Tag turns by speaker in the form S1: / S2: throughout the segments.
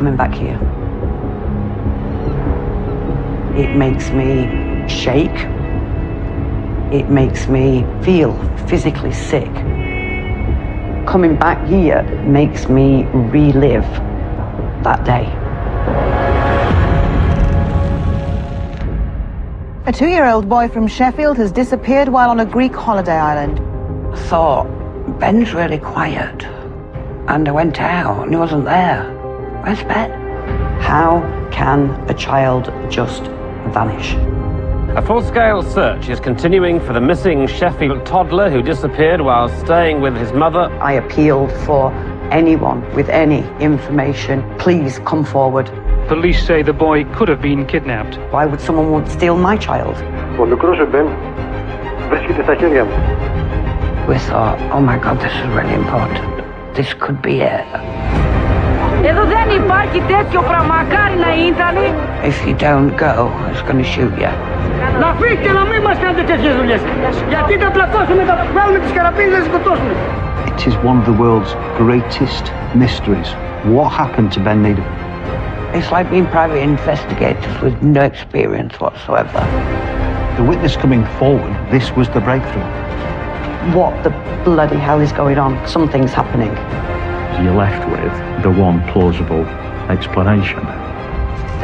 S1: coming back here. It makes me shake. It makes me feel physically sick. Coming back here makes me relive that day.
S2: A 2-year-old boy from Sheffield has disappeared while on a Greek holiday island.
S1: I thought, Ben's really quiet. And I went out and he wasn't there. Where's Ben? How can a child just vanish?
S3: A full-scale search is continuing for the missing Sheffield toddler who disappeared while staying with his mother.
S1: I appealed for anyone with any information, please come forward.
S4: Police say the boy could have been kidnapped.
S1: Why would someone want to steal my child?
S5: Ο μικρός ο Ben βρίσκεται στα χέρια μου.
S1: We thought, oh my God, this is really important. This could be it.
S6: Εδώ δεν υπάρχει τέτοιο πράγμα, μακάρι να ήταν.
S1: If you don't go, it's going to shoot you.
S6: Να φύγετε, να μην μας κάνετε τέτοιες δουλειές. Γιατί τα πλακώσουμε, τα βγάλουμε τις καραπίνες, να σκοτώσουμε.
S7: It is one of the world's greatest mysteries. What happened to Ben Needham?
S1: It's like being private investigators with no experience whatsoever.
S7: The witness coming forward, this was the breakthrough.
S1: What the bloody hell is going on? Something's happening.
S8: You're left with the one plausible explanation.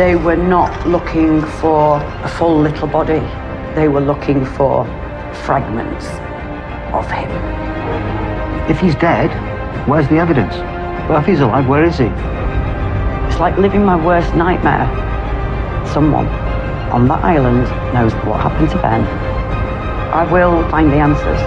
S1: They were not looking for a full little body. They were looking for fragments of him.
S7: If he's dead, where's the evidence? Well, if he's alive, where is he?
S1: It's like living my worst nightmare. Someone on that island knows what happened to Ben. I will find the answers.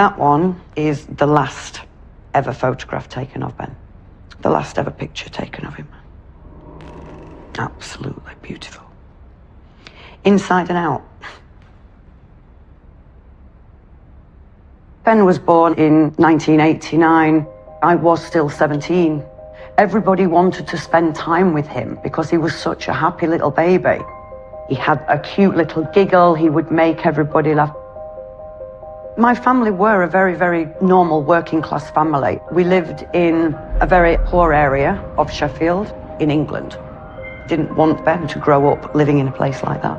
S1: That one is the last ever photograph taken of Ben. The last ever picture taken of him. Absolutely beautiful. Inside and out. Ben was born in 1989. I was still 17. Everybody wanted to spend time with him because he was such a happy little baby. He had a cute little giggle. He would make everybody laugh. My family were a very, very normal working class family. We lived in a very poor area of Sheffield in England. Didn't want Ben to grow up living in a place like that.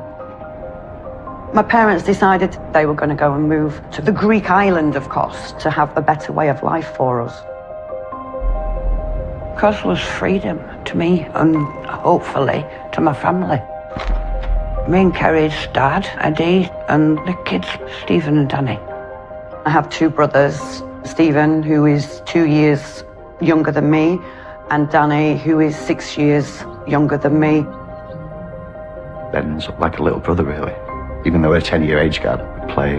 S1: My parents decided they were going to go and move to the Greek island of Kos to have a better way of life for us. Kos was freedom to me and hopefully to my family. Me and Kerry's dad, Eddie, and the kids, Stephen and Danny. I have 2 brothers, Stephen, who is 2 years younger than me, and Danny, who is 6 years younger than me.
S9: Ben's like a little brother, really. Even though we're a 10-year age gap, we play.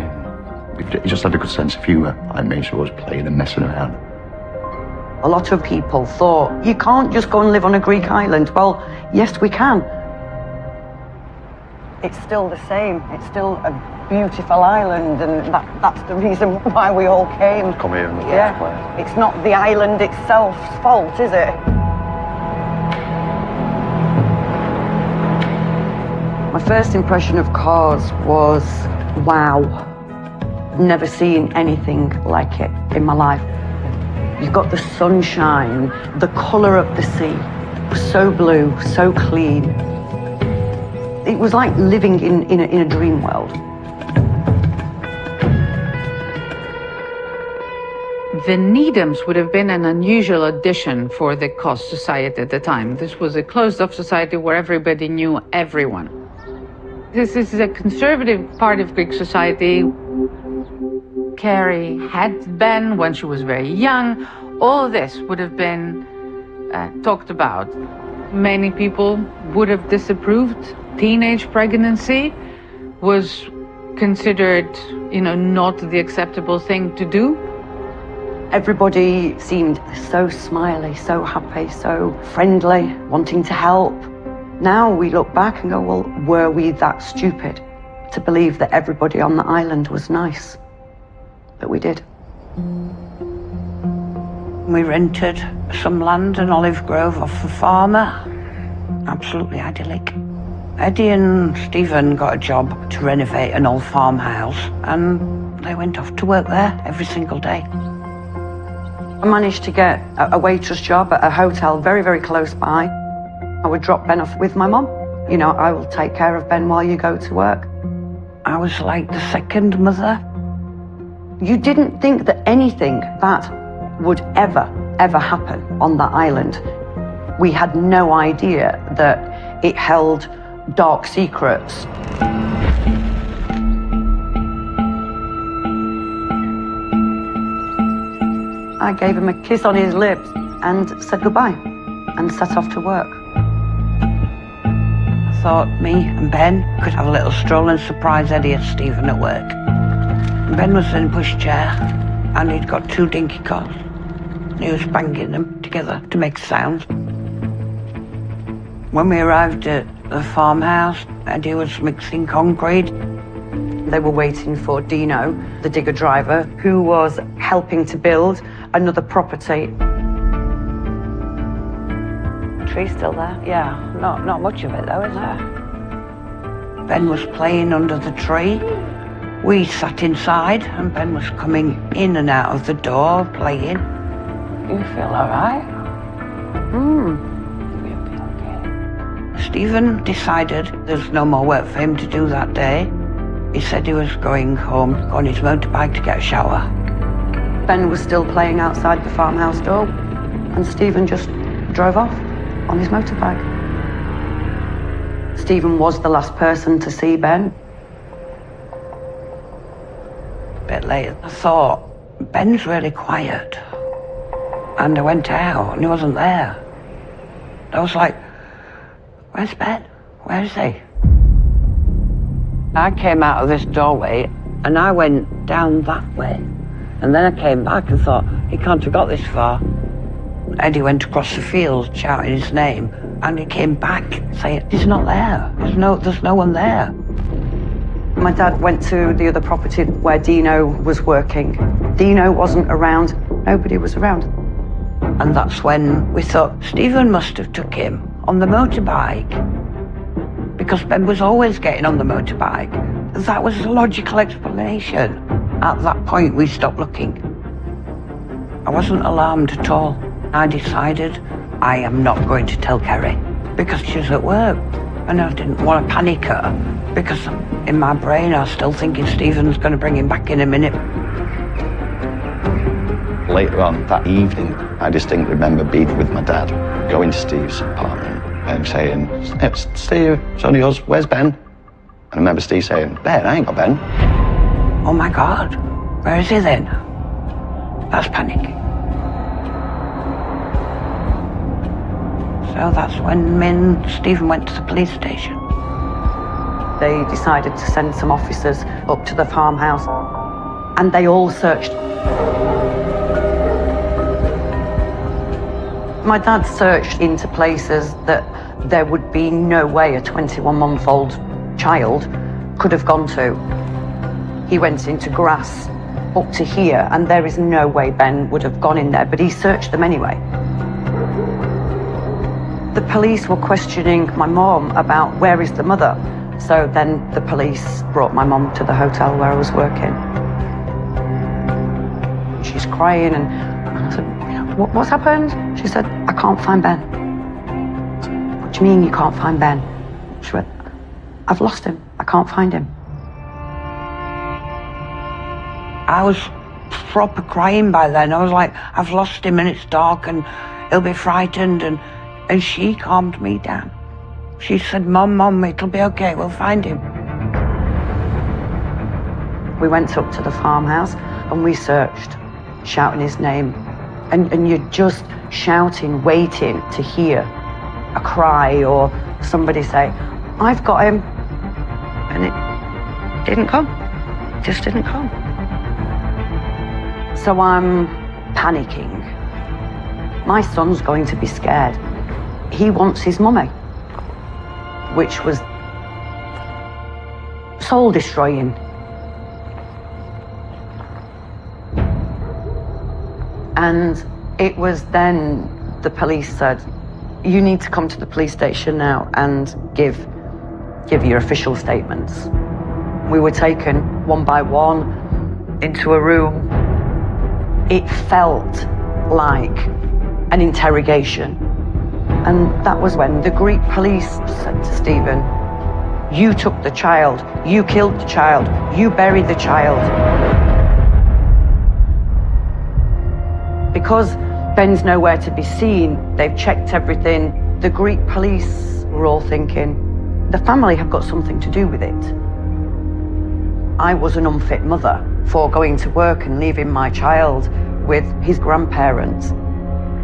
S9: He just had a good sense of humour. I made sure I was playing and messing around.
S1: A lot of people thought, you can't just go and live on a Greek island. Well, yes, we can. It's still the same. It's still a beautiful island, and that's the reason why we all came.
S9: Come here and play.
S1: It's not the island itself's fault, is it? My first impression of Kos was, wow. Never seen anything like it in my life. You've got the sunshine, the colour of the sea, so blue, so clean. It was like living in a dream world.
S10: The Needhams would have been an unusual addition for the Kos society at the time. This was a closed-off society where everybody knew everyone. This is a conservative part of Greek society. Carrie had Ben when she was very young. All this would have been talked about. Many people would have disapproved. Teenage pregnancy was considered, not the acceptable thing to do.
S1: Everybody seemed so smiley, so happy, so friendly, wanting to help. Now we look back and go, well, were we that stupid to believe that everybody on the island was nice? But we did. We rented some land in Olive Grove off a farmer. absolutely idyllic. Eddie and Stephen got a job to renovate an old farmhouse, and they went off to work there every single day. I managed to get a waitress job at a hotel very, very close by. I would drop Ben off with my mum. You know, I will take care of Ben while you go to work. I was like the second mother. You didn't think that anything that would ever happen on that island. We had no idea that it held dark secrets. I gave him a kiss on his lips and said goodbye and set off to work. I thought me and Ben could have a little stroll and surprise Eddie and Stephen at work. Ben was in a pushchair and he'd got 2 dinky cars. He was banging them together to make sounds. When we arrived at the farmhouse, Eddie was mixing concrete. They were waiting for Dino, the digger driver, who was helping to build another property. Tree's still there? Yeah, not much of it though, is there? Ben was playing under the tree. We sat inside and Ben was coming in and out of the door, playing. You feel all right? You'll be okay. Stephen decided there's no more work for him to do that day. He said he was going home on his motorbike to get a shower. Ben was still playing outside the farmhouse door, and Stephen just drove off on his motorbike. Stephen was the last person to see Ben. A bit later, I thought, Ben's really quiet. And I went out, and he wasn't there. I was like, where's Ben? Where is he? I came out of this doorway and I went down that way. And then I came back and thought, he can't have got this far. Eddie went across the field shouting his name, and he came back saying, he's not there. There's no one there. My dad went to the other property where Dino was working. Dino wasn't around, nobody was around. And that's when we thought, Stephen must have took him on the motorbike, because Ben was always getting on the motorbike. That was a logical explanation. At that point, we stopped looking. I wasn't alarmed at all. I decided I am not going to tell Kerry, because she's at work, and I didn't want to panic her, because in my brain I was still thinking Stephen's going to bring him back in a minute.
S9: Later on that evening, I distinctly remember being with my dad, going to Steve's apartment and saying, hey, Steve, it's only us, where's Ben? And I remember Steve saying, Ben, I ain't got Ben.
S1: Oh my God, where is he then? That's panic. So that's when me and Stephen went to the police station. They decided to send some officers up to the farmhouse, and they all searched. My dad searched into places that there would be no way a 21-month-old child could have gone to. He went into grass up to here, and there is no way Ben would have gone in there, but he searched them anyway. The police were questioning my mom about where is the mother. So then the police brought my mom to the hotel where I was working. She's crying, and I said, what's happened? She said, I can't find Ben. What do you mean you can't find Ben? She went, I've lost him. I can't find him. I was proper crying by then. I was like, I've lost him and it's dark and he'll be frightened. And she calmed me down. She said, Mom, it'll be okay. We'll find him. We went up to the farmhouse and we searched, shouting his name. And you're just shouting, waiting to hear a cry or somebody say, I've got him. And it didn't come. It just didn't come. So I'm panicking. My son's going to be scared. He wants his mummy, which was soul-destroying. And it was then the police said, you need to come to the police station now and give your official statements. We were taken one by one into a room. It felt like an interrogation. And that was when the Greek police said to Stephen, "You took the child, you killed the child, you buried the child." Because Ben's nowhere to be seen, they've checked everything. The Greek police were all thinking, the family have got something to do with it. I was an unfit mother for going to work and leaving my child with his grandparents.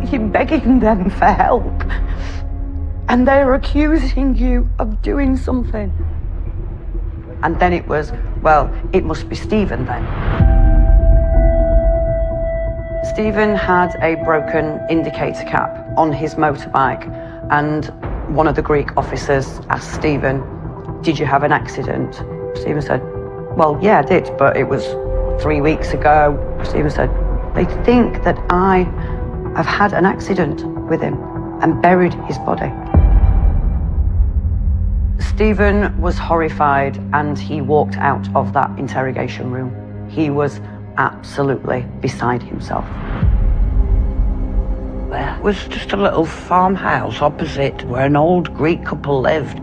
S1: You're begging them for help, and they're accusing you of doing something. And then it was, well, it must be Stephen then. Stephen had a broken indicator cap on his motorbike, and one of the Greek officers asked Stephen, "Did you have an accident?" Stephen said, "Well, yeah, I did, but it was 3 weeks ago." Stephen said, "They think that I have had an accident with him and buried his body." Stephen was horrified and he walked out of that interrogation room. He was absolutely beside himself.
S11: There was just a little farmhouse opposite where an old Greek couple lived.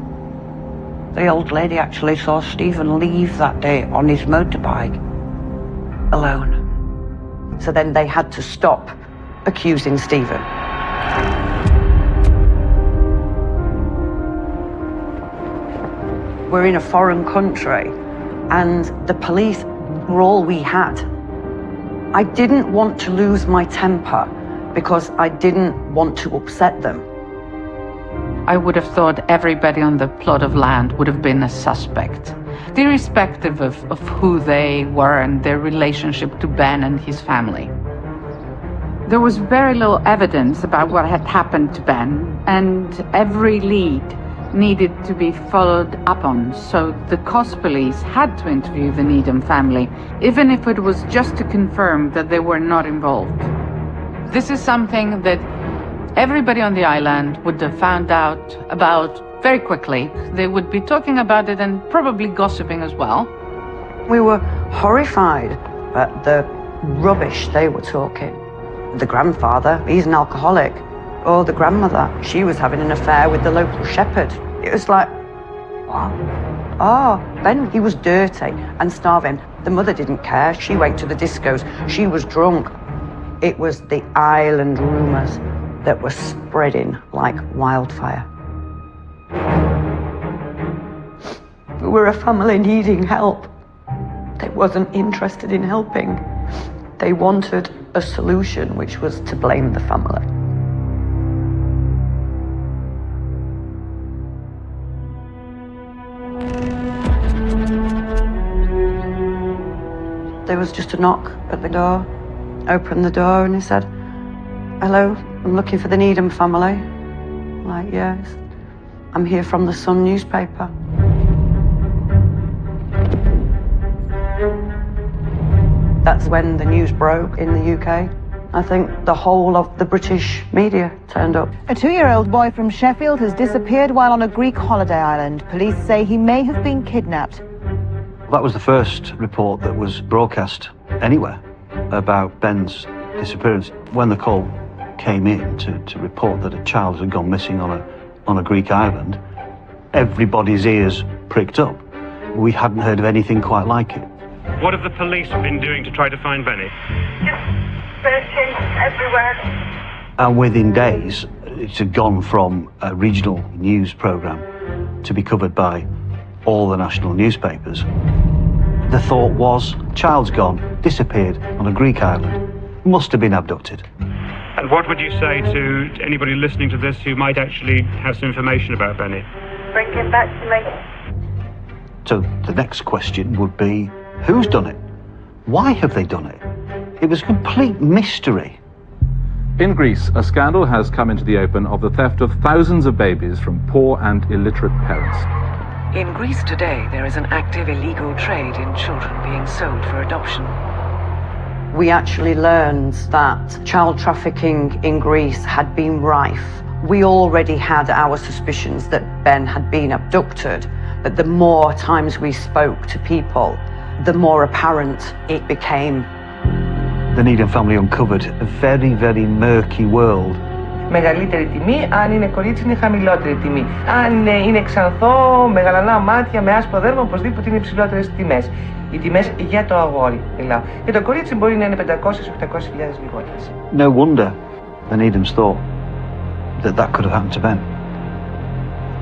S11: The old lady actually saw Stephen leave that day on his motorbike, alone.
S1: So then they had to stop accusing Stephen. We're in a foreign country and the police were all we had. I didn't want to lose my temper because I didn't want to upset them.
S10: I would have thought everybody on the plot of land would have been a suspect, irrespective of who they were and their relationship to Ben and his family. There was very little evidence about what had happened to Ben, and every lead needed to be followed up on, so the Kos police had to interview the Needham family, even if it was just to confirm that they were not involved. This is something that everybody on the island would have found out about very quickly. They would be talking about it and probably gossiping as well.
S1: We were horrified at the rubbish they were talking. The grandfather, he's an alcoholic. Or the grandmother, she was having an affair with the local shepherd. It was like, what? Oh, Ben, he was dirty and starving. The mother didn't care. She went to the discos. She was drunk. It was the island rumours that were spreading like wildfire. We were a family needing help. They wasn't interested in helping. They wanted a solution, which was to blame the family. There was just a knock at the door. Opened the door and he said, "Hello, I'm looking for the Needham family." I'm like, "Yes, I'm here from the Sun newspaper." That's when the news broke in the UK. I think the whole of the British media turned up.
S2: A 2-year-old boy from Sheffield has disappeared while on a Greek holiday island. Police say he may have been kidnapped.
S7: That was the first report that was broadcast anywhere about Ben's disappearance. When the call came in to report that a child had gone missing on a Greek island, everybody's ears pricked up. We hadn't heard of anything quite like it.
S4: What have the police been doing to try to find Benny?
S12: Just searching everywhere.
S7: And within days, it had gone from a regional news programme to be covered by all the national newspapers. The thought was, child's gone, disappeared on a Greek island, must have been abducted.
S4: And what would you say to anybody listening to this who might actually have some information about Benny?
S12: Bring him back to me.
S7: So the next question would be, who's done it? Why have they done it? It was a complete mystery.
S13: In Greece, a scandal has come into the open of the theft of thousands of babies from poor and illiterate parents.
S14: In Greece today, there is an active illegal trade in children being sold for adoption.
S1: We actually learned that child trafficking in Greece had been rife We already had our suspicions that Ben had been abducted, but the more times we spoke to people, the more apparent it became.
S7: The Needham family uncovered a very, very murky world.
S15: Μεγαλύτερη τιμή, αν είναι κορίτσι είναι χαμηλότερη τιμή. Αν είναι ξανθό, με γαλανά μάτια, με άσπρο δέρμα, οπωσδήποτε είναι υψηλότερες τιμές. Οι τιμές για το αγόρι, μιλάω. Για το κορίτσι μπορεί να είναι 500-800 χιλιάδες λιγότερες.
S7: No wonder the Needhams thought that that could have happened to Ben.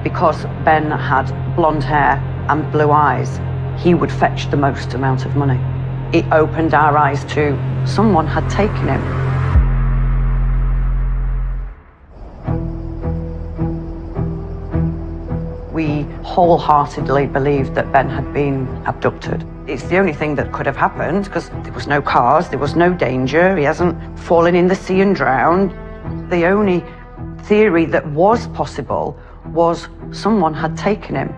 S1: Because Ben had blonde hair and blue eyes, he would fetch the most amount of money. It opened our eyes to someone had taken him. We wholeheartedly believed that Ben had been abducted. It's the only thing that could have happened because there was no cars, there was no danger, he hasn't fallen in the sea and drowned. The only theory that was possible was someone had taken him,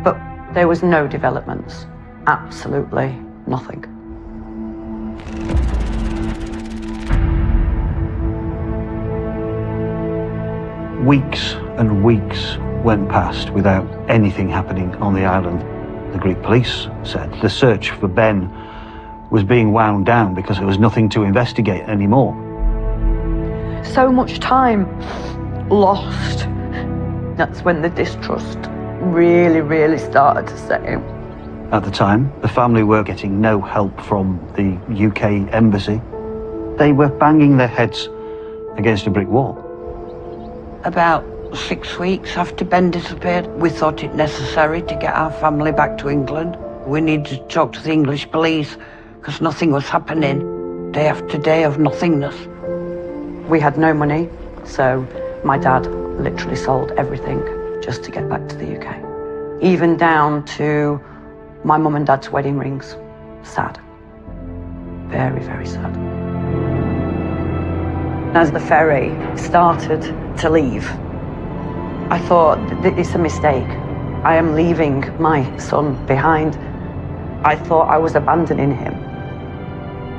S1: but there was no developments, absolutely nothing.
S7: Weeks and weeks went past without anything happening on the island. The Greek police said the search for Ben was being wound down because there was nothing to investigate anymore.
S1: So much time lost. That's when the distrust really started to set in.
S7: At the time, the family were getting no help from the UK embassy. They were banging their heads against a brick wall.
S11: About 6 weeks after Ben disappeared, we thought it necessary to get our family back to England. We needed to talk to the English police because nothing was happening. Day after day of nothingness.
S1: We had no money, so my dad literally sold everything just to get back to the UK. Even down to my mum and dad's wedding rings. Sad. Very, very sad. As the ferry started to leave, I thought, it's a mistake. I am leaving my son behind. I thought I was abandoning him.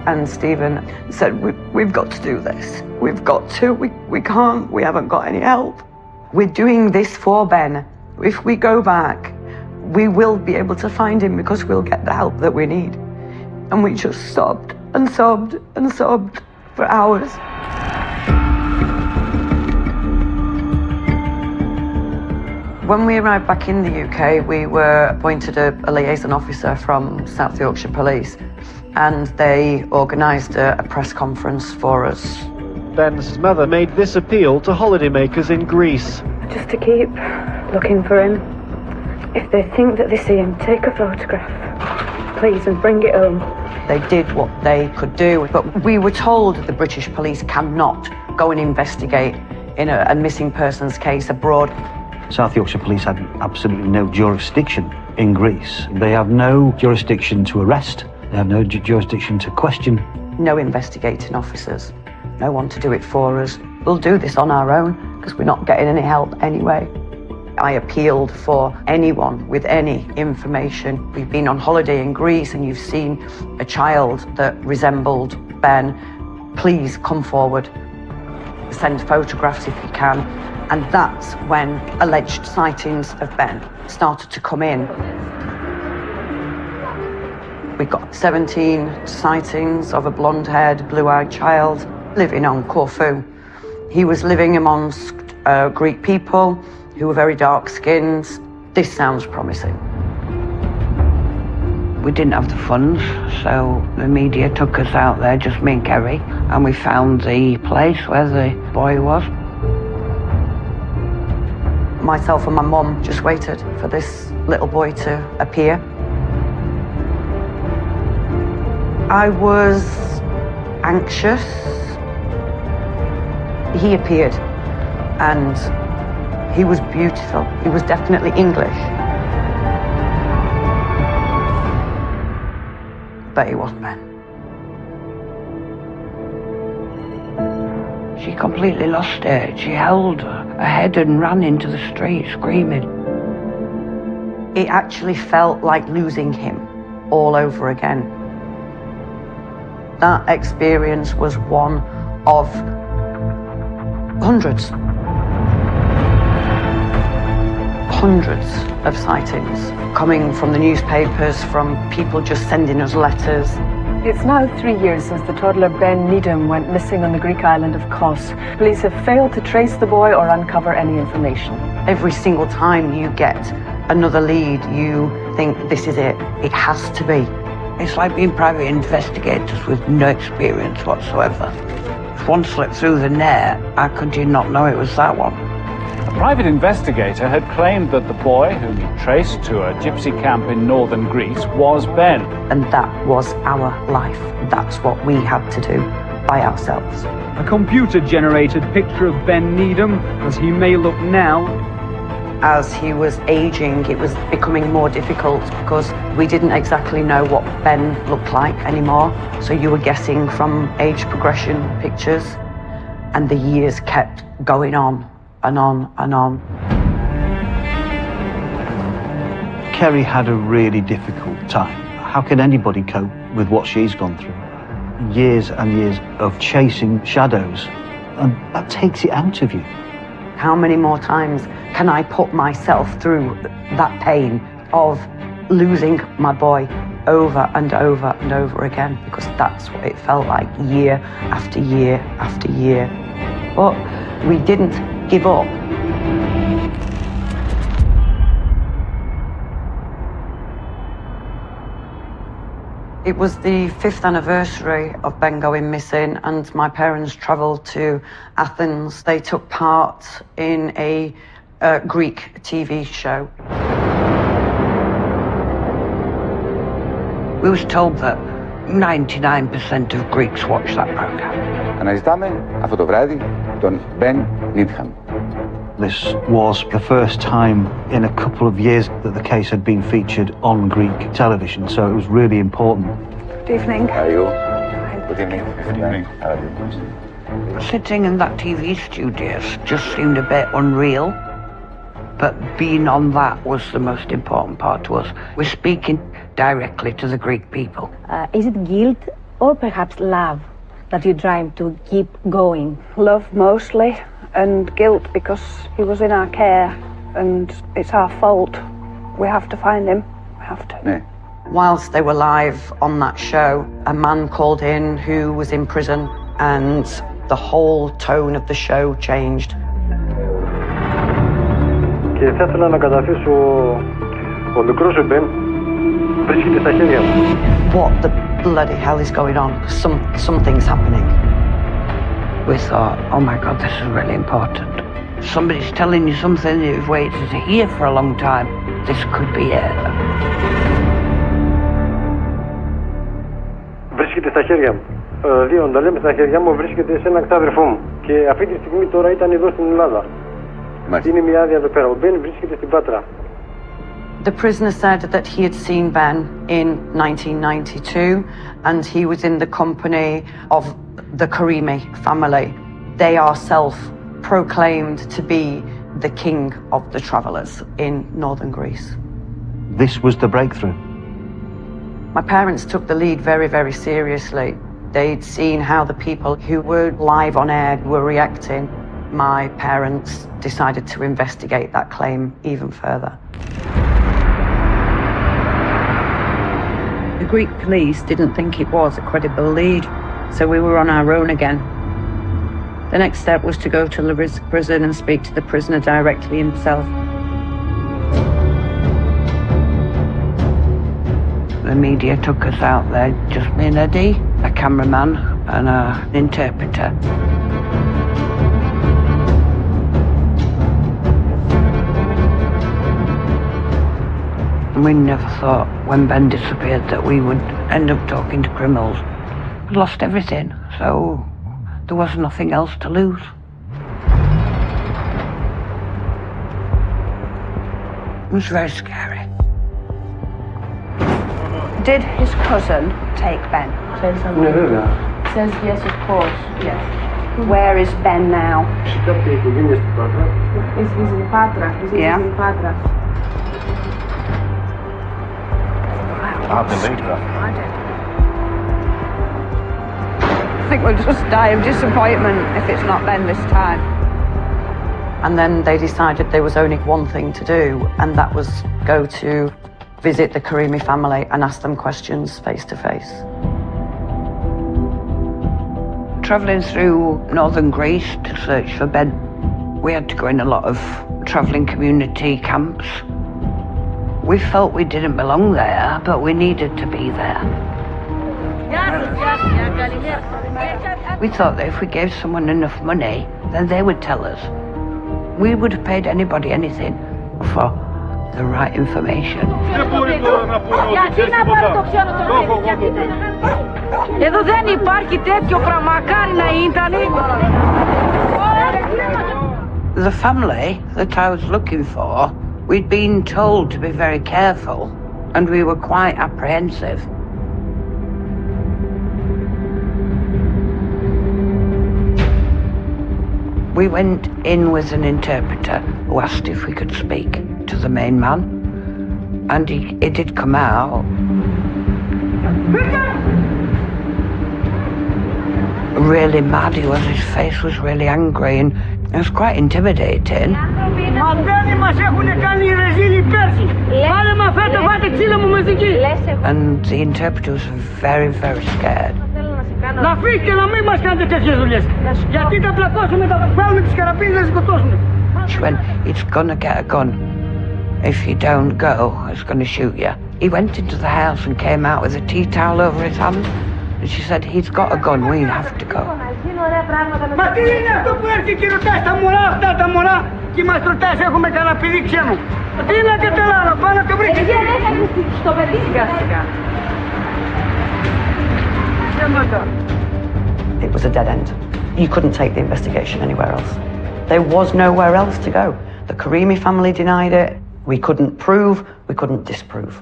S1: And Stephen said, we've got to do this. We've got to, we can't, we haven't got any help. We're doing this for Ben. If we go back, we will be able to find him because we'll get the help that we need. And we just sobbed and sobbed and sobbed for hours. When we arrived back in the UK, we were appointed a liaison officer from South Yorkshire Police, and they organised a press conference for us.
S16: Ben's mother made this appeal to holidaymakers in Greece.
S12: Just to keep looking for him. If they think that they see him, take a photograph, please, and bring it home.
S1: They did what they could do, but we were told the British police cannot go and investigate in a missing persons case abroad.
S7: South Yorkshire Police had absolutely no jurisdiction in Greece. They have no jurisdiction to arrest. They have no jurisdiction to question.
S1: No investigating officers. No one to do it for us. We'll do this on our own because we're not getting any help anyway. I appealed for anyone with any information. We've been on holiday in Greece and you've seen a child that resembled Ben. Please come forward. Send photographs if you can. And that's when alleged sightings of Ben started to come in. We got 17 sightings of a blonde-haired, blue-eyed child living on Corfu. He was living amongst Greek people who were very dark-skinned. This sounds promising.
S11: We didn't have the funds, so the media took us out there, just me and Kerry, and we found the place where the boy was.
S1: Myself and my mum just waited for this little boy to appear. I was anxious. He appeared and he was beautiful. He was definitely English. But he wasn't Ben.
S11: She completely lost it. She held her head and ran into the street screaming.
S1: It actually felt like losing him all over again. That experience was one of hundreds. hundreds of sightings coming from the newspapers, from people just sending us letters.
S14: It's now 3 years since the toddler Ben Needham went missing on the Greek island of Kos. Police have failed to trace the boy or uncover any information.
S1: Every single time you get another lead, you think, this is it. It has to be.
S11: It's like being private investigators with no experience whatsoever. If one slipped through the net, how could you not know it was that one?
S17: A private investigator had claimed that the boy, whom he traced to a gypsy camp in northern Greece, was Ben.
S1: And that was our life. That's what we had to do by ourselves.
S18: A computer-generated picture of Ben Needham, as he may look now.
S1: As he was aging, it was becoming more difficult because we didn't exactly know what Ben looked like anymore. So you were guessing from age progression pictures, and the years kept going on and on and on.
S7: Kerry had a really difficult time. How can anybody cope with what she's gone through? Years and years of chasing shadows, and that takes it out of you.
S1: How many more times can I put myself through that pain of losing my boy over and over and over again? Because that's what it felt like, year after year after year. But we didn't give up. It was the 5th anniversary of Ben going missing, and my parents travelled to Athens. They took part in a Greek TV show.
S11: We was told that 99% of Greeks watch that program.
S19: Αναζητάμε αυτό το βράδυ τον Ben Needham.
S7: This was the first time in a couple of years that the case had been featured on Greek television, so it was really important.
S12: Good evening.
S19: How are you? Good evening. Good evening.
S11: Sitting in that TV studio just seemed a bit unreal, but being on that was the most important part to us. We're speaking directly to the Greek people.
S12: Is it guilt or perhaps love that you drive to keep going? Love mostly, and guilt because he was in our care and it's our fault. We have to find him. We have to.
S19: Ναι.
S1: Whilst they were live on that show, a man called in who was in prison, and the whole tone of the show changed.
S5: Και θα ήθελα να καταθέσω ο μικρός σου Ben βρίσκεται στα χέρια μου.
S1: What the bloody hell is going on? Something's happening.
S11: We thought, oh my God, this is really important. Somebody's telling you something that you've waited to hear for a long time. This could be it.
S5: Βρίσκεται στα χέρια μου. Δύο, τα λέμε στα χέρια μου, βρίσκεται σε έναν ξάδερφό μου. Και αυτή τη στιγμή τώρα ήταν εδώ στην Ελλάδα. Είναι μια άδεια εδώ πέρα. Ο Ben βρίσκεται στην Πάτρα.
S1: The prisoner said that he had seen Ben in 1992 and he was in the company of the Karimi family. They are self-proclaimed to be the king of the travellers in northern Greece.
S7: This was the breakthrough.
S1: My parents took the lead very, very seriously. They'd seen how the people who were live on air were reacting. My parents decided to investigate that claim even further.
S2: The Greek police didn't think it was a credible lead, so we were on our own again. The next step was to go to Lpst prison and speak to the prisoner directly himself.
S11: The media took us out there, just me and Eddie, a cameraman and an interpreter. And we never thought when Ben disappeared that we would end up talking to criminals. We lost everything, so there was nothing else to lose. It was very scary.
S2: Did his cousin take Ben?
S12: Says yes, of course. Yes. Where is Ben now?
S5: He's
S12: in Patra.
S2: Yeah.
S12: In Patra.
S19: I believe that.
S2: I think we'll just die of disappointment if it's not Ben this time.
S1: And then they decided there was only one thing to do, and that was go to visit the Karimi family and ask them questions face to face.
S11: Travelling through northern Greece to search for Ben, we had to go in a lot of travelling community camps. We felt we didn't belong there, but we needed to be there. We thought that if we gave someone enough money, then they would tell us. We would have paid anybody anything for the right information.
S6: Εδώ δεν υπάρχει τέτοιο πράγμα, μακάρι να ήταν.
S11: The family that I was looking for, we'd been told to be very careful, and we were quite apprehensive. We went in with an interpreter who asked if we could speak to the main man, and he did come out. Really mad he was, his face was really angry, and it was quite intimidating. And the interpreter was very, very scared.
S6: Να φύγει και να μην μας κάνετε τέτοιες δουλειές. Γιατί θα πλακώσουμε, θα βάλουμε τις καραπίνες να σκοτώσουμε.
S11: She went, it's gonna get a gun. If you don't go, it's gonna shoot you. He went into the house and came out with a tea towel over his hand. And she said, he's got a gun, we have to go.
S6: Μα τι είναι αυτό που έρχεται και ρωτάς τα μωρά αυτά, τα μωρά, και μας ρωτάς έχουμε κανένα παιδί ξένο. Τι είναι και τελάρα, πάνω και βρήκε. Στο παιδί σιγά σιγά.
S1: It was a dead end. You couldn't take the investigation anywhere else. There was nowhere else to go. The Karimi family denied it. We couldn't prove, we couldn't disprove.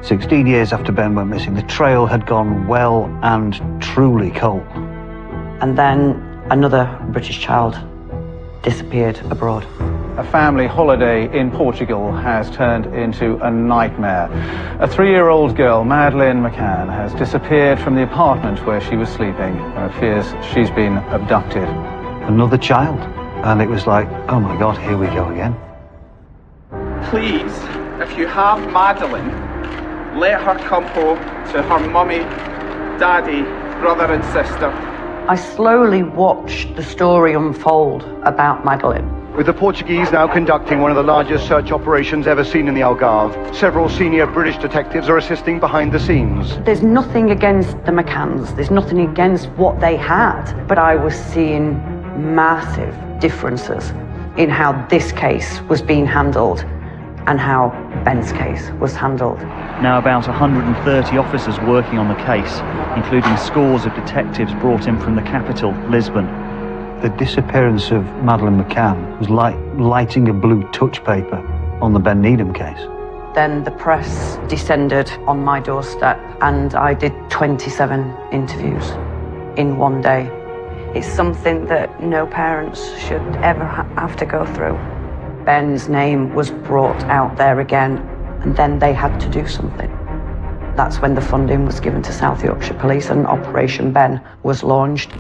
S7: "16 years after Ben went missing, the trail had gone well and truly cold."
S1: And then another British child disappeared abroad.
S17: A family holiday in Portugal has turned into a nightmare. A 3-year-old girl, Madeleine McCann, has disappeared from the apartment where she was sleeping. There are fears she's been abducted.
S7: Another child. And it was like, oh my God, here we go again.
S20: Please, if you have Madeleine, let her come home to her mummy, daddy, brother and sister.
S1: I slowly watched the story unfold about Madeleine.
S21: With the Portuguese now conducting one of the largest search operations ever seen in the Algarve, several senior British detectives are assisting behind the scenes.
S1: There's nothing against the McCanns, there's nothing against what they had, but I was seeing massive differences in how this case was being handled and how Ben's case was handled.
S22: Now about 130 officers working on the case, including scores of detectives brought in from the capital, Lisbon.
S7: The disappearance of Madeleine McCann was like lighting a blue touch paper on the Ben Needham case.
S1: Then the press descended on my doorstep and I did 27 interviews in one day. It's something that no parents should ever have to go through. Ben's name was brought out there again, and then they had to do something. That's when the funding was given to South Yorkshire Police and Operation Ben was launched.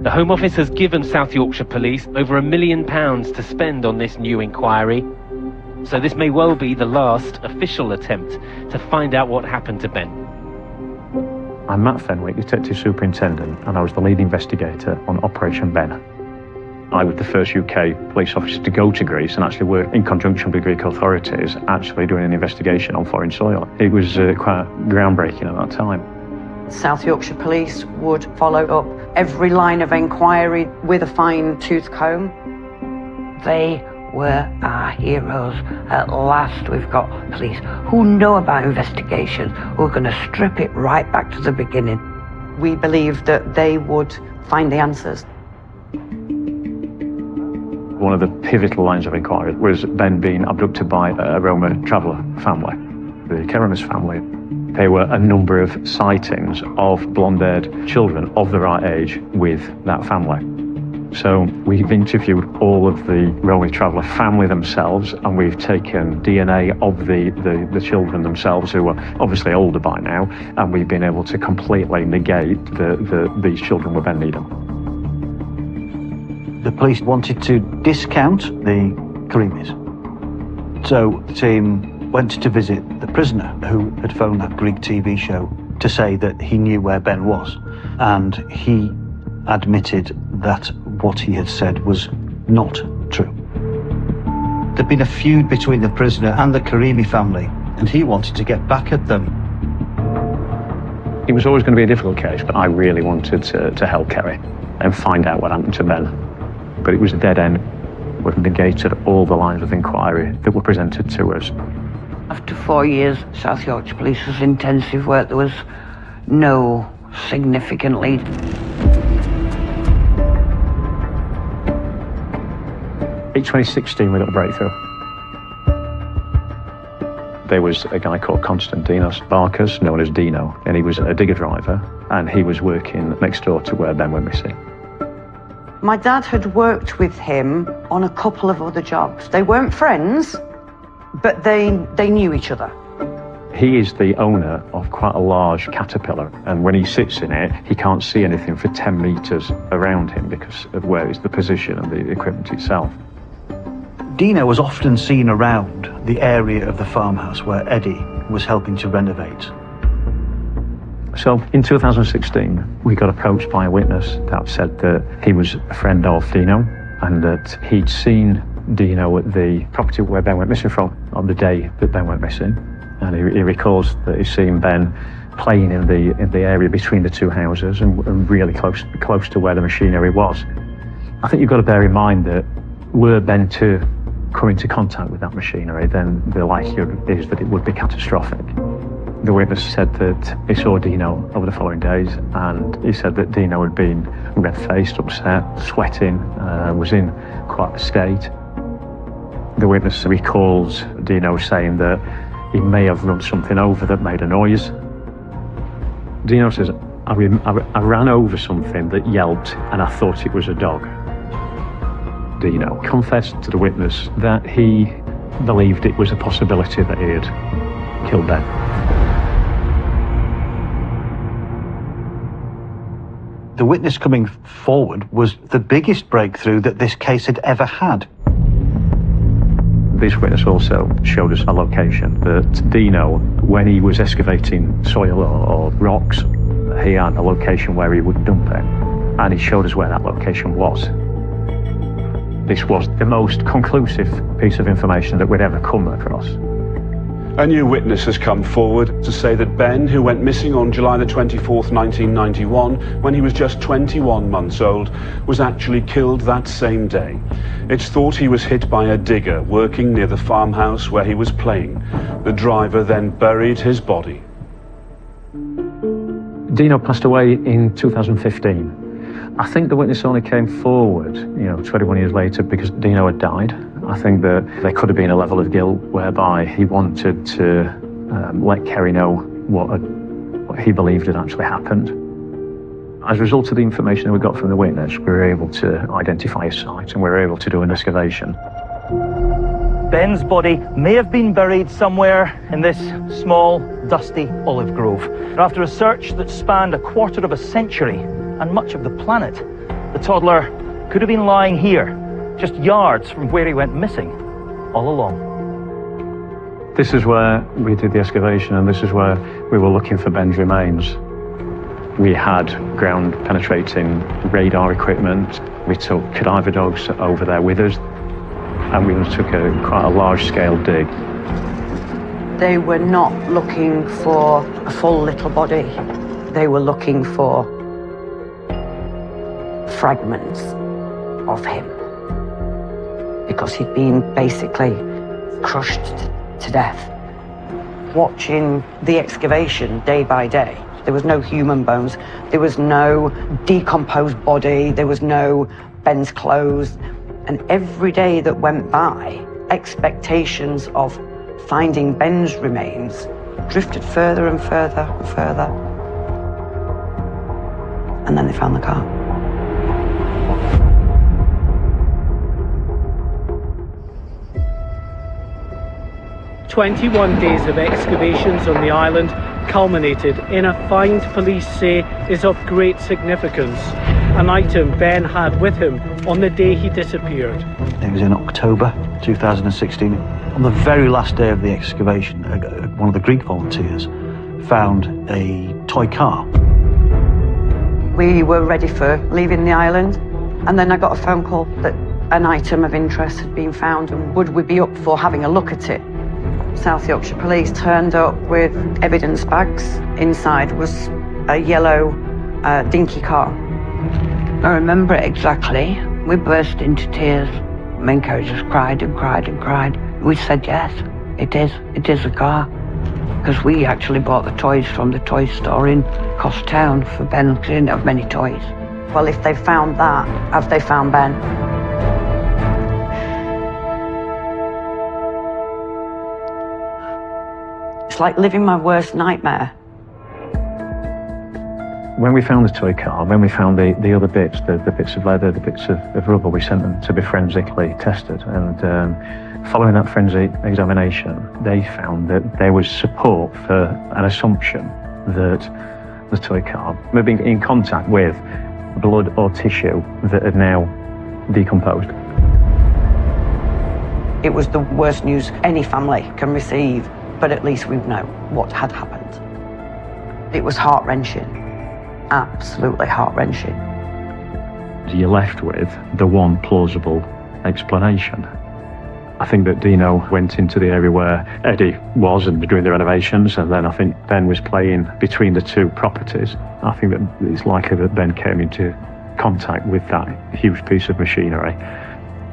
S23: The Home Office has given South Yorkshire Police over £1 million to spend on this new inquiry. So this may well be the last official attempt to find out what happened to Ben.
S8: I'm Matt Fenwick, Detective Superintendent, and I was the lead investigator on Operation Ben. I was the first UK police officer to go to Greece and actually work in conjunction with Greek authorities, actually doing an investigation on foreign soil. It was quite groundbreaking at that time.
S1: South Yorkshire Police would follow up every line of inquiry with a fine-tooth comb.
S11: They were our heroes. At last we've got police who know about investigations, who are going to strip it right back to the beginning.
S1: We believed that they would find the answers.
S8: One of the pivotal lines of inquiry was Ben being abducted by a Roma traveller family. The Keramis family, there were a number of sightings of blonde-haired children of the right age with that family. So we've interviewed all of the Railway Traveller family themselves, and we've taken DNA of the children themselves, who are obviously older by now, and we've been able to completely negate these children were Ben Needham.
S7: The police wanted to discount the Karimis. So the team went to visit the prisoner who had phoned that Greek TV show to say that he knew where Ben was, and he admitted that what he had said was not true. There'd been a feud between the prisoner and the Karimi family, and he wanted to get back at them.
S8: It was always going to be a difficult case, but I really wanted to help Kerry and find out what happened to Ben. But it was a dead end. We've negated all the lines of inquiry that were presented to us.
S11: After 4 years, South Yorkshire Police's intensive work, there was no significant lead.
S8: In 2016, we got a breakthrough. There was a guy called Konstantinos Barkas, known as Dino, and he was a digger driver, and he was working next door to where Ben went missing.
S1: My dad had worked with him on a couple of other jobs. They weren't friends, but they knew each other.
S8: He is the owner of quite a large caterpillar, and when he sits in it, he can't see anything for 10 metres around him because of where is the position and the equipment itself.
S7: Dino was often seen around the area of the farmhouse where Eddie was helping to renovate.
S8: So in 2016, we got approached by a witness that said that he was a friend of Dino and that he'd seen Dino at the property where Ben went missing from on the day that Ben went missing. And he recalls that he's seen Ben playing in the area between the two houses and really close to where the machinery was. I think you've got to bear in mind that were Ben to come into contact with that machinery, then the likelihood is that it would be catastrophic. The witness said that he saw Dino over the following days, and he said that Dino had been red-faced, upset, sweating, was in quite a state. The witness recalls Dino saying that he may have run something over that made a noise. Dino says, I ran over something that yelped and I thought it was a dog. Dino confessed to the witness that he believed it was a possibility that he had killed Ben.
S7: The witness coming forward was the biggest breakthrough that this case had ever had.
S8: This witness also showed us a location that Dino, when he was excavating soil or rocks, he had a location where he would dump it, and he showed us where that location was. This was the most conclusive piece of information that we'd ever come across.
S3: A new witness has come forward to say that Ben, who went missing on July the 24th, 1991, when he was just 21 months old, was actually killed that same day. It's thought he was hit by a digger working near the farmhouse where he was playing. The driver then buried his body.
S8: Dino passed away in 2015. I think the witness only came forward, 21 years later because Dino had died. I think that there could have been a level of guilt whereby he wanted to let Kerry know what he believed had actually happened. As a result of the information that we got from the witness, we were able to identify a site and we were able to do an excavation.
S9: Ben's body may have been buried somewhere in this small, dusty olive grove. After a search that spanned a quarter of a century and much of the planet, the toddler could have been lying here, just yards from where he went missing, all along.
S8: This is where we did the excavation, and this is where we were looking for Ben's remains. We had ground-penetrating radar equipment. We took cadaver dogs over there with us, and we took quite a large-scale dig.
S1: They were not looking for a full little body. They were looking for fragments of him, because he'd been basically crushed to death. Watching the excavation day by day, there was no human bones, there was no decomposed body, there was no Ben's clothes. And every day that went by, expectations of finding Ben's remains drifted further and further and further. And then they found the car.
S4: 21 days of excavations on the island culminated in a find police say is of great significance, an item Ben had with him on the day he disappeared.
S7: It was in October 2016. On the very last day of the excavation, one of the Greek volunteers found a toy car.
S1: We were ready for leaving the island, and then I got a phone call that an item of interest had been found, and would we be up for having a look at it? South Yorkshire Police turned up with evidence bags. Inside was a yellow dinky car.
S11: I remember it exactly. We burst into tears. Main characters cried and cried and cried. We said yes, it is a car. Because we actually bought the toys from the toy store in Cost Town for Ben, because he didn't have many toys.
S1: Well, if they found that, have they found Ben? It's like living my worst nightmare.
S8: When we found the toy car, when we found the other bits, the bits of leather, the bits of rubber, we sent them to be forensically tested. And following that forensic examination, they found that there was support for an assumption that the toy car had been in contact with blood or tissue that had now decomposed.
S1: It was the worst news any family can receive, but at least we know what had happened. It was heart-wrenching, absolutely heart-wrenching.
S8: You're left with the one plausible explanation. I think that Dino went into the area where Eddie was and doing the renovations, and then I think Ben was playing between the two properties. I think that it's likely that Ben came into contact with that huge piece of machinery.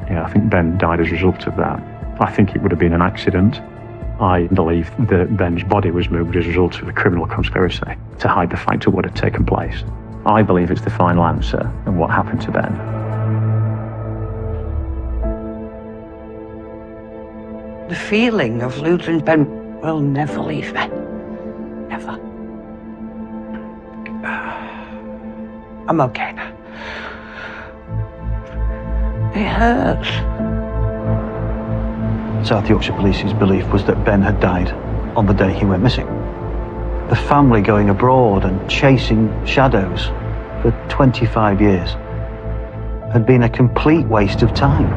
S8: Yeah, I think Ben died as a result of that. I think it would have been an accident. I believe that Ben's body was moved as a result of a criminal conspiracy to hide the fact of what had taken place. I believe it's the final answer and what happened to Ben.
S11: The feeling of losing Ben will never leave me. Never. I'm okay now. It hurts.
S7: South Yorkshire Police's belief was that Ben had died on the day he went missing. The family going abroad and chasing shadows for 25 years had been a complete waste of time.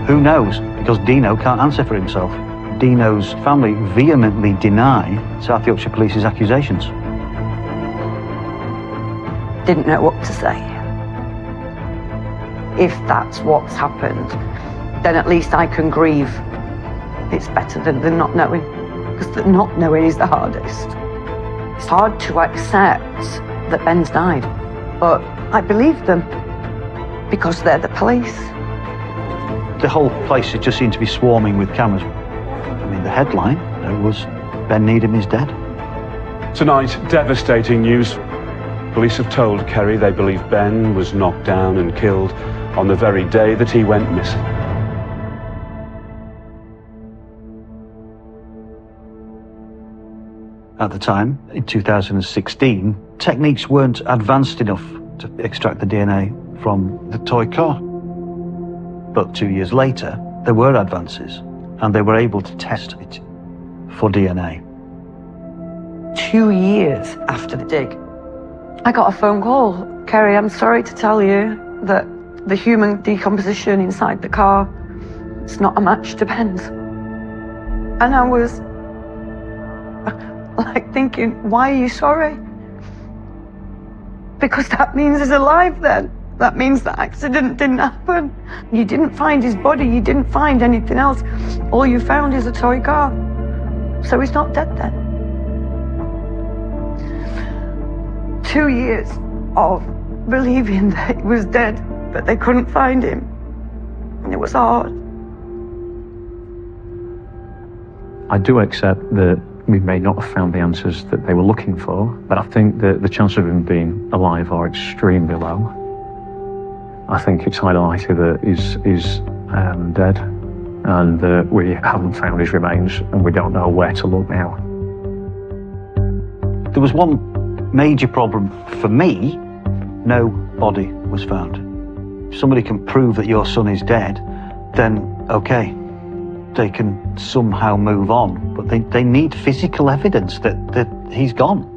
S7: Who knows? Because Dino can't answer for himself. Dino's family vehemently deny South Yorkshire Police's accusations.
S1: Didn't know what to say. If that's what's happened, then at least I can grieve. It's better than the not knowing, because the not knowing is the hardest. It's hard to accept that Ben's died, but I believe them because they're the police.
S7: The whole place just seemed to be swarming with cameras. I mean, the headline was Ben Needham is dead.
S3: Tonight, devastating news. Police have told Kerry they believe Ben was knocked down and killed on the very day that he went missing.
S7: At the time, in 2016, techniques weren't advanced enough to extract the DNA from the toy car. But 2 years later, there were advances, and they were able to test it for DNA.
S1: 2 years after the dig, I got a phone call. Kerry, I'm sorry to tell you that the human decomposition inside the car, it's not a match to Ben's. And I was like thinking, why are you sorry? Because that means he's alive then. That means the accident didn't happen. You didn't find his body, you didn't find anything else. All you found is a toy car. So he's not dead then. 2 years of believing that he was dead, but they couldn't find him. And it was hard.
S8: I do accept that we may not have found the answers that they were looking for, but I think that the chances of him being alive are extremely low. I think it's highly likely that he's dead, and that we haven't found his remains, and we don't know where to look now.
S7: There was one major problem for me. No body was found. If somebody can prove that your son is dead, then okay. they can somehow move on, but they need physical evidence that he's gone.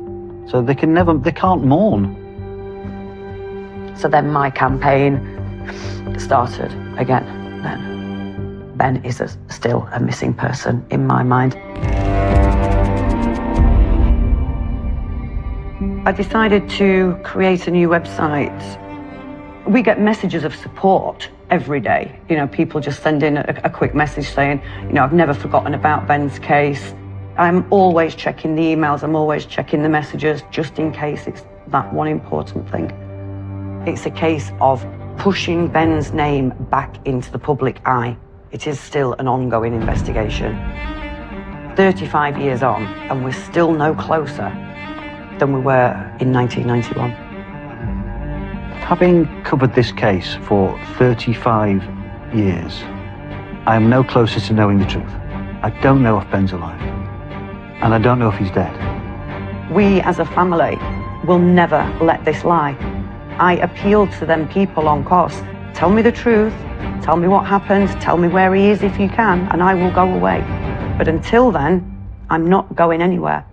S7: So they can't mourn.
S1: So then my campaign started again then. Ben is still a missing person in my mind. I decided to create a new website. We get messages of support every day. You know, people just send in a quick message saying, you know, I've never forgotten about Ben's case. I'm always checking the emails, I'm always checking the messages, just in case it's that one important thing. It's a case of pushing Ben's name back into the public eye. It is still an ongoing investigation. 35 years on, and we're still no closer than we were in 1991.
S7: Having covered this case for 35 years, I am no closer to knowing the truth. I don't know if Ben's alive, and I don't know if he's dead.
S1: We as a family will never let this lie. I appeal to them people on COS. Tell me the truth, tell me what happened, tell me where he is if you can, and I will go away. But until then, I'm not going anywhere.